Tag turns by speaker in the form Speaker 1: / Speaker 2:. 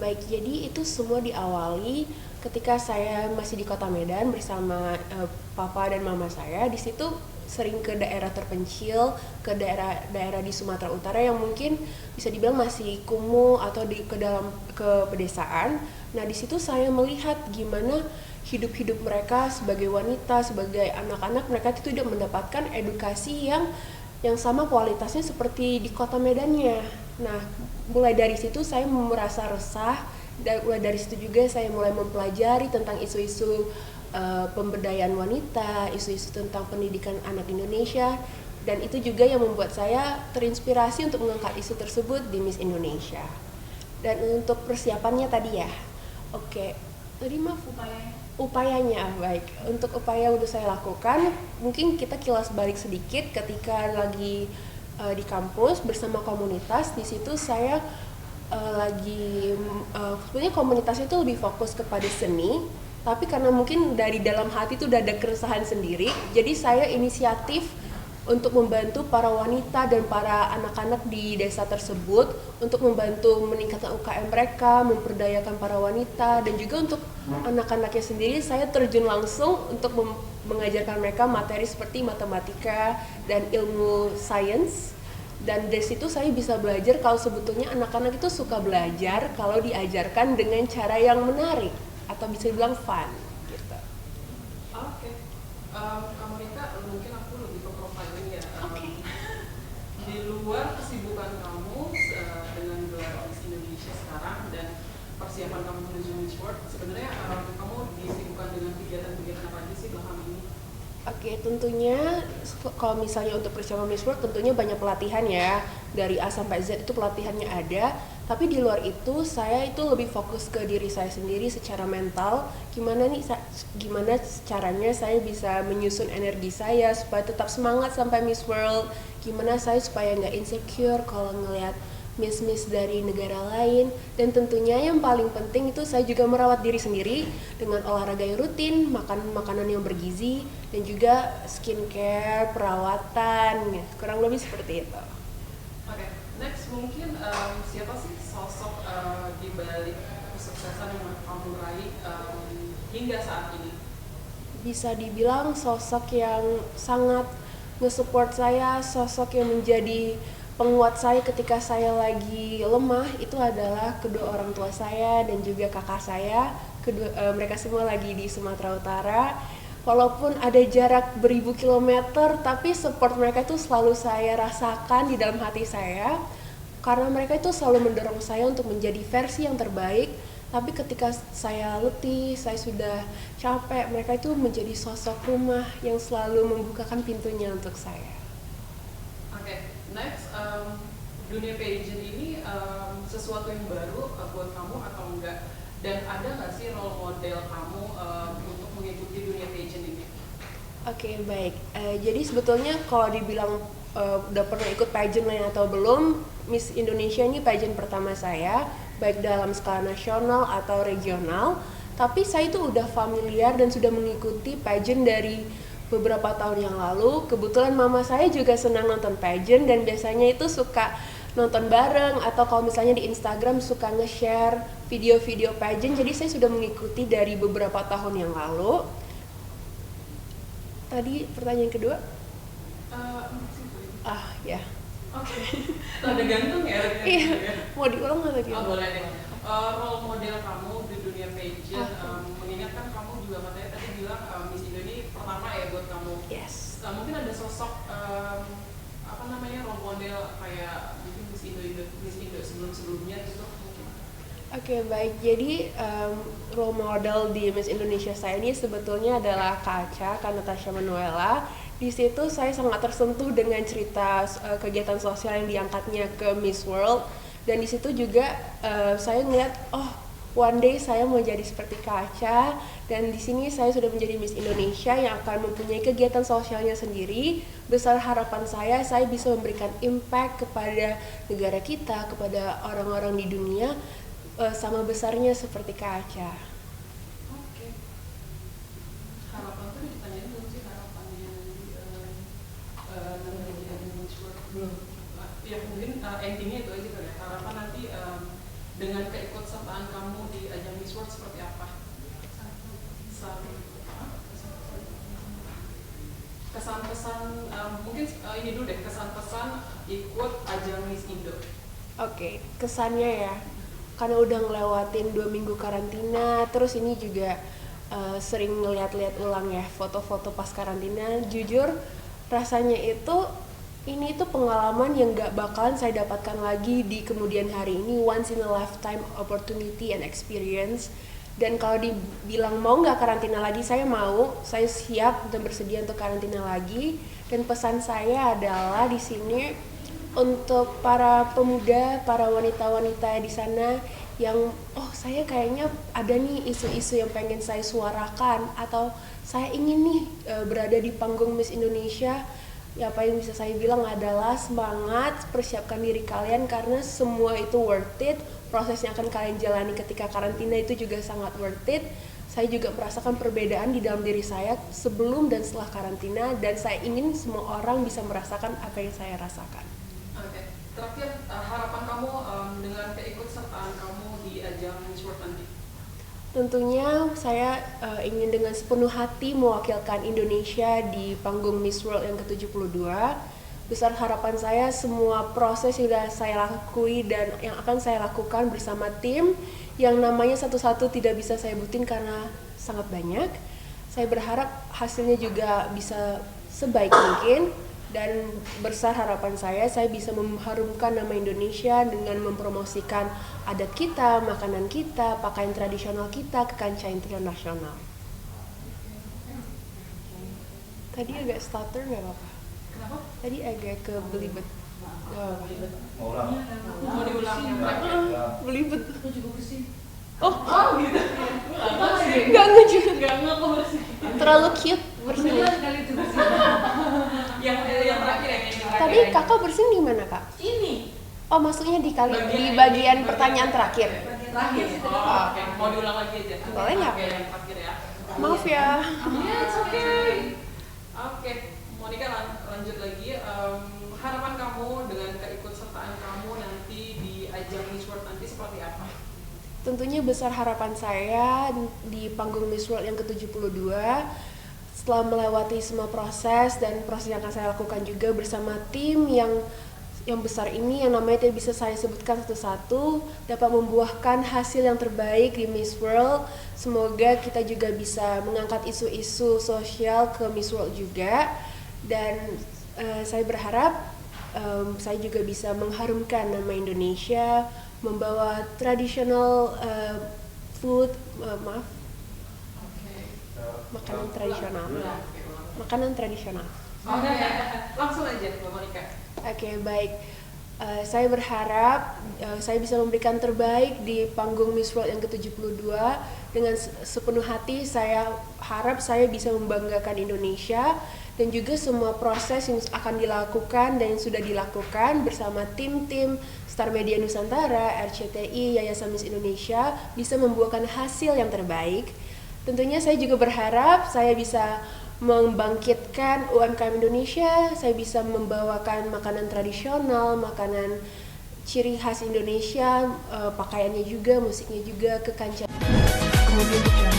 Speaker 1: baik. Jadi itu semua diawali ketika saya masih di Kota Medan bersama papa dan mama saya. Di situ sering ke daerah terpencil, ke daerah-daerah di Sumatera Utara yang mungkin bisa dibilang masih kumuh atau ke pedesaan. Nah, di situ saya melihat gimana hidup-hidup mereka sebagai wanita, sebagai anak-anak, mereka itu tidak mendapatkan edukasi yang sama kualitasnya seperti di Kota Medannya. Nah, mulai dari situ saya merasa resah, dan mulai dari situ juga saya mulai mempelajari tentang isu-isu pemberdayaan wanita, isu-isu tentang pendidikan anak Indonesia, dan itu juga yang membuat saya terinspirasi untuk mengangkat isu tersebut di Miss Indonesia. Dan untuk persiapannya tadi ya, oke, tadi maaf upayanya baik. Untuk upaya udah saya lakukan, mungkin kita kilas balik sedikit ketika lagi di kampus bersama komunitas. Di situ saya sebenarnya komunitasnya itu lebih fokus kepada seni, tapi karena mungkin dari dalam hati itu udah ada keresahan sendiri, jadi saya inisiatif untuk membantu para wanita dan para anak-anak di desa tersebut untuk membantu meningkatkan UKM mereka, memperdayakan para wanita, dan juga untuk anak-anaknya sendiri saya terjun langsung untuk mengajarkan mereka materi seperti matematika dan ilmu sains. Dan dari situ saya bisa belajar kalau sebetulnya anak-anak itu suka belajar kalau diajarkan dengan cara yang menarik atau bisa dibilang fun gitu.
Speaker 2: Oke. Kamu Rita, mungkin aku lebih ke profiling ya. Di luar kesibukan kamu dengan gelar Miss Indonesia sekarang dan persiapan kamu menuju Miss World, sebenarnya kamu disibukkan dengan kegiatan-kegiatan apa aja sih belakangan ini?
Speaker 1: Oke, tentunya kalau misalnya untuk persiapan Miss World tentunya banyak pelatihan ya. Dari A sampai Z itu pelatihannya ada. Tapi di luar itu saya itu lebih fokus ke diri saya sendiri secara mental. Gimana caranya saya bisa menyusun energi saya supaya tetap semangat sampai Miss World. Gimana saya supaya nggak insecure kalau ngelihat miss-miss dari negara lain. Dan tentunya yang paling penting itu saya juga merawat diri sendiri dengan olahraga yang rutin, makan makanan yang bergizi, dan juga skincare, perawatan, kurang lebih seperti itu.
Speaker 2: Oke, next mungkin siapa sih sosok di balik kesuksesan yang kamu raih hingga saat ini?
Speaker 1: Bisa dibilang sosok yang sangat nge-support saya, sosok yang menjadi penguat saya ketika saya lagi lemah itu adalah kedua orang tua saya dan juga kakak saya. Mereka semua lagi di Sumatera Utara. Walaupun ada jarak beribu kilometer, tapi support mereka itu selalu saya rasakan di dalam hati saya. Karena mereka itu selalu mendorong saya untuk menjadi versi yang terbaik. Tapi ketika saya letih, saya sudah capek, mereka itu menjadi sosok rumah yang selalu membukakan pintunya untuk saya.
Speaker 2: Oke, next dunia pageant ini sesuatu yang baru buat kamu atau enggak? Dan ada nggak sih role model kamu untuk mengikuti dunia pageant ini?
Speaker 1: Oke, baik. Jadi sebetulnya kalau dibilang udah pernah ikut pageant lain atau belum, Miss Indonesia ini pageant pertama saya, baik dalam skala nasional atau regional. Tapi saya itu udah familiar dan sudah mengikuti pageant dari beberapa tahun yang lalu. Kebetulan mama saya juga senang nonton pageant dan biasanya itu suka nonton bareng, atau kalau misalnya di Instagram suka nge-share video-video pageant. Jadi saya sudah mengikuti dari beberapa tahun yang lalu. Tadi pertanyaan kedua? Ya.
Speaker 2: Oke. Ada gantung ya?
Speaker 1: Iya. Mau diulang nggak tadi?
Speaker 2: Boleh deh. Role model kamu di dunia pageant, mengingat kan kamu juga katanya tadi bilang Miss Indonesia pertama ya buat kamu.
Speaker 1: Yes.
Speaker 2: Mungkin ada sosok role model kayak mungkin Miss Indo sebelumnya gitu.
Speaker 1: Oke, baik. Jadi role model di Miss Indonesia saya ini sebetulnya adalah Kak Acha, Kak Natasha Manuela. Di situ saya sangat tersentuh dengan cerita kegiatan sosial yang diangkatnya ke Miss World. Dan di situ juga saya ngeliat, one day saya mau jadi seperti Kak Acha. Dan di sini saya sudah menjadi Miss Indonesia yang akan mempunyai kegiatan sosialnya sendiri. Besar harapan saya bisa memberikan impact kepada negara kita, kepada orang-orang di dunia, sama besarnya seperti Kak Acha.
Speaker 2: Oke. Harapan tuh ditanyain belum sih harapannya nanti jadi Miss World? Belum. Ya mungkin endingnya itu aja kali ya. Harapan nanti dengan keikutsertaan kamu di ajang Miss World seperti apa? Kesan-pesan, mungkin ini dulu deh, kesan-pesan ikut ajang Miss Indo.
Speaker 1: Oke, kesannya ya, karena udah ngelewatin 2 minggu karantina, terus ini juga sering ngeliat-liat ulang ya foto-foto pas karantina. Jujur rasanya ini tuh pengalaman yang gak bakalan saya dapatkan lagi di kemudian hari ini, once in a lifetime opportunity and experience. Dan kalau dibilang mau nggak karantina lagi, saya mau, saya siap dan bersedia untuk karantina lagi. Dan pesan saya adalah di sini untuk para pemuda, para wanita-wanita di sana yang saya kayaknya ada nih isu-isu yang pengen saya suarakan, atau saya ingin nih berada di panggung Miss Indonesia. Ya, apa yang bisa saya bilang adalah semangat, persiapkan diri kalian karena semua itu worth it. Proses yang akan kalian jalani ketika karantina itu juga sangat worth it. Saya juga merasakan perbedaan di dalam diri saya sebelum dan setelah karantina, dan saya ingin semua orang bisa merasakan apa yang saya rasakan.
Speaker 2: Oke. Terakhir, harapan kamu dengan keikutsertaan kamu di ajang Miss World nanti?
Speaker 1: Tentunya saya ingin dengan sepenuh hati mewakilkan Indonesia di panggung Miss World yang ke-72. Besar harapan saya semua proses yang sudah saya lakui dan yang akan saya lakukan bersama tim yang namanya satu-satu tidak bisa saya sebutin karena sangat banyak. Saya berharap hasilnya juga bisa sebaik mungkin, dan besar harapan saya bisa mengharumkan nama Indonesia dengan mempromosikan adat kita, makanan kita, pakaian tradisional kita ke kancah internasional. Tadi agak stutter nggak apa-apa?
Speaker 2: Kenapa?
Speaker 1: Tadi agak belibet.
Speaker 2: Mau diulang yang terakhir?
Speaker 1: Belibet.
Speaker 2: Aku juga bersih.
Speaker 1: Oh
Speaker 2: Gitu.
Speaker 1: Nggak ngeju.
Speaker 2: Nggak kok bersih.
Speaker 1: Terlalu cute bersihnya.
Speaker 2: Sekali itu bersih. yang terakhir yang ini terakhir.
Speaker 1: Tadi kakak bersin di mana, Kak?
Speaker 2: Ini.
Speaker 1: Oh, maksudnya di bagian pertanyaan terakhir.
Speaker 2: Terakhir. Oh, oke. Mau diulang lagi aja.
Speaker 1: Boleh nggak?
Speaker 2: Oke, yang terakhir ya.
Speaker 1: Maaf ya.
Speaker 2: Yeah, it's okay. Oke, Monica lanjut lagi. Harapan kamu dengan keikutsertaan kamu nanti di ajang Miss World nanti seperti apa?
Speaker 1: Tentunya besar harapan saya di panggung Miss World yang ke-72, setelah melewati semua proses dan proses yang akan saya lakukan juga bersama tim yang besar ini, yang namanya tidak bisa saya sebutkan satu-satu, dapat membuahkan hasil yang terbaik di Miss World. Semoga kita juga bisa mengangkat isu-isu sosial ke Miss World juga, dan saya berharap saya juga bisa mengharumkan nama Indonesia, membawa tradisional food, makanan tradisional. Makanan tradisional.
Speaker 2: Oke, langsung aja Mbak Monica.
Speaker 1: Oke, baik. Saya berharap saya bisa memberikan terbaik di panggung Miss World yang ke-72 dengan sepenuh hati. Saya harap saya bisa membanggakan Indonesia dan juga semua proses yang akan dilakukan dan yang sudah dilakukan bersama tim-tim Star Media Nusantara, RCTI, Yayasan Miss Indonesia bisa membuahkan hasil yang terbaik. Tentunya saya juga berharap saya bisa membangkitkan UMKM Indonesia, saya bisa membawakan makanan tradisional, makanan ciri khas Indonesia, pakaiannya juga, musiknya juga ke kancah. Kemudian